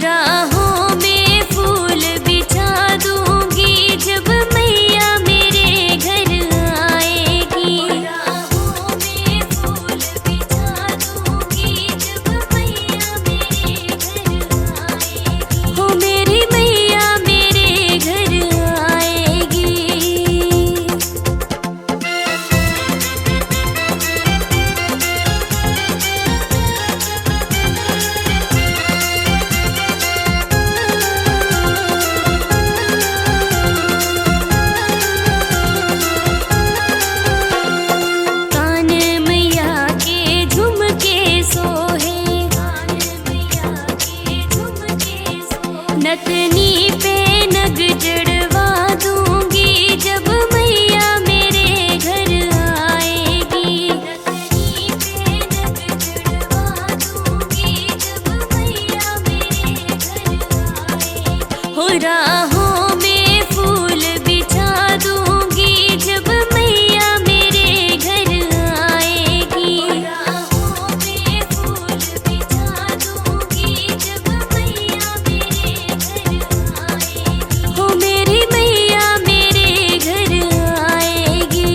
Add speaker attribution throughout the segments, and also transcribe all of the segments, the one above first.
Speaker 1: राहों में फूल बिछा दूंगी जब मैया मेरे घर आएगी। राहों में फूल बिछा दूंगी जब मैया मेरे घर आएगी। हो मेरी मैया मेरे घर आएगी। कान मैया के झुमके सोहे, कान मैया के झुमके सोहे। नथनी पे नग जड़वा दूंगी जब मैया मेरे घर आएगी। नथनी पे नग जड़वा दूंगी जब मैया मेरे घर आएगी। हो राहों में फूल बिछा दूंगी जब मैया मेरे घर आएगी। राहों में फूल बिछा दूंगी जब मैया मेरे घर आएगी। हो मेरी मैया मेरे घर आएगी।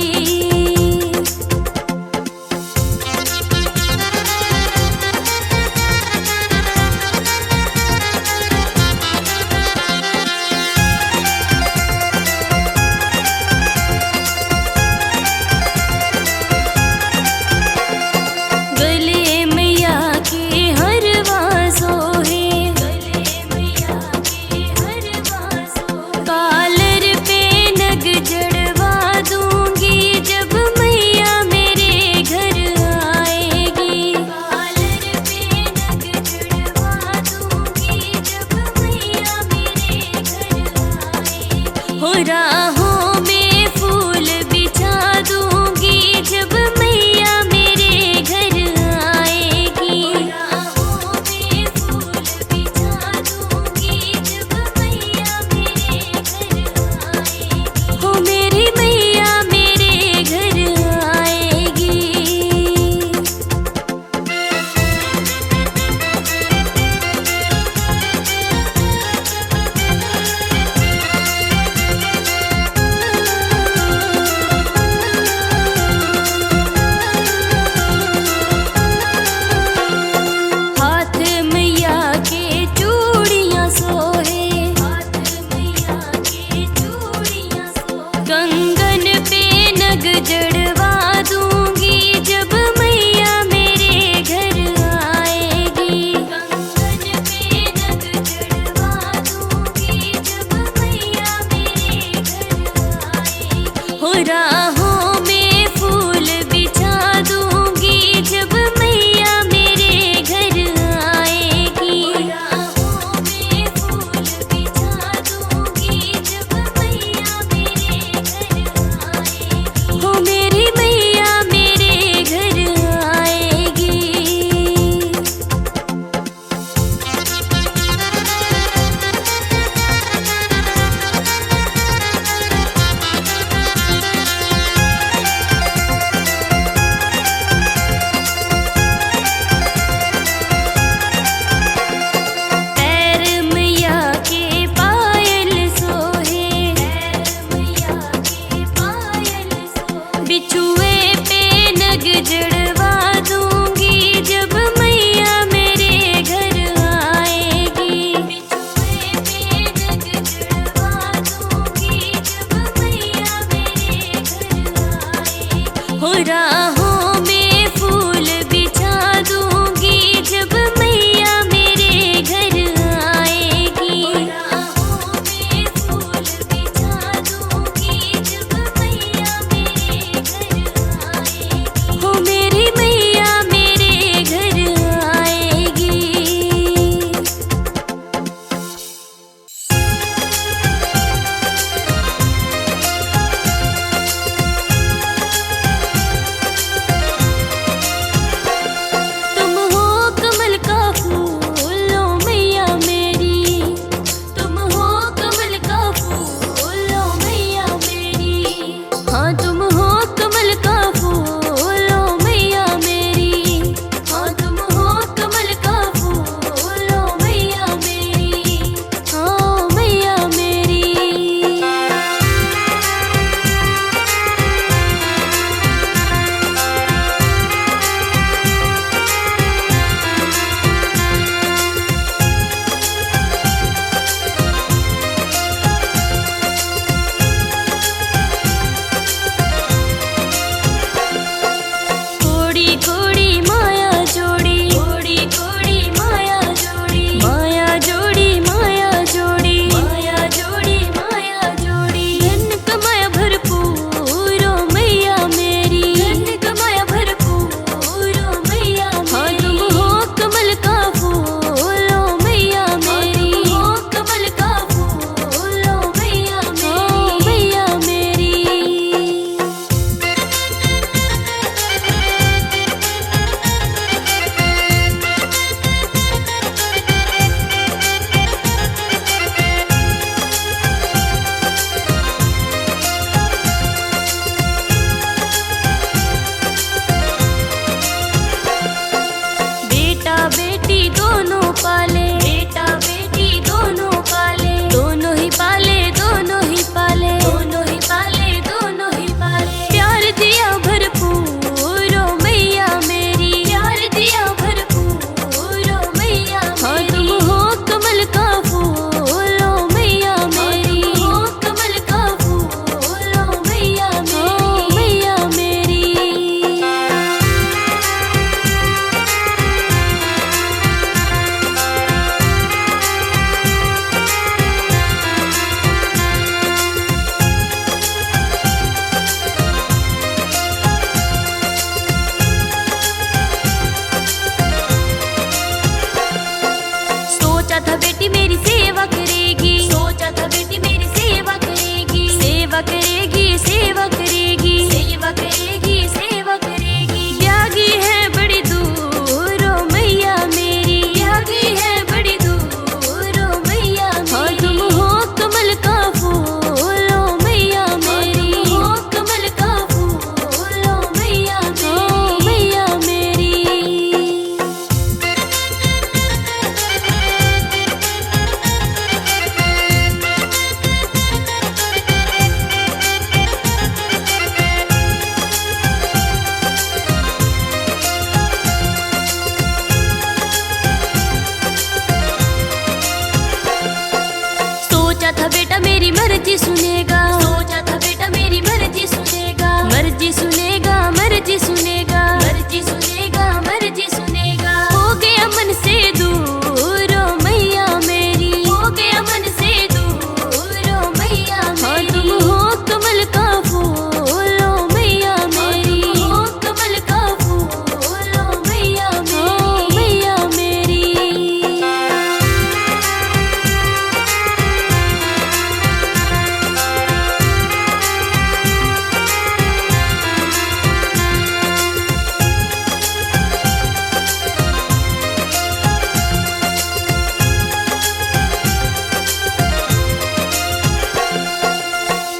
Speaker 1: मर्जी सुनेगा। सोचा था बेटा मेरी मर्जी सुनेगा, मर्जी सुनेगा, मर्जी सुनेगा, मर्जी सुनेगा, मर्जी सुनेगा। हो गया मन से दूर ओ मैया मेरी, हो गया मन से दूर ओ मैया मेरी। हाँ तुम हो कमल का फूल ओ मैया मेरी, हो कमल का फूल ओ मैया मेरी, मैया मेरी।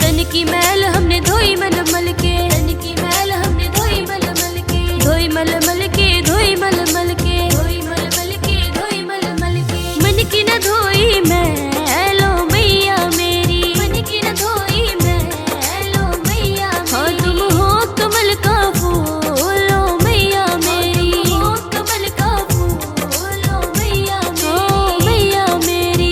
Speaker 1: तन की मैल हमने धोई मलमल के, तन की मैल हमने धोई मलमल के, धोई मलमल के, धोई मलमल के, धोई मलमल के, धोई मलमल के। मन की न धोई मैल ओ मैया मेरी, मन की न धोई मैल ओ मैया मेरी। हाँ तुम हो कमल का फूल ओ मैया मेरी, हो कमल का फूल ओ मैया मेरी, ओ मैया मेरी।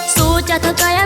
Speaker 1: सोचा था काया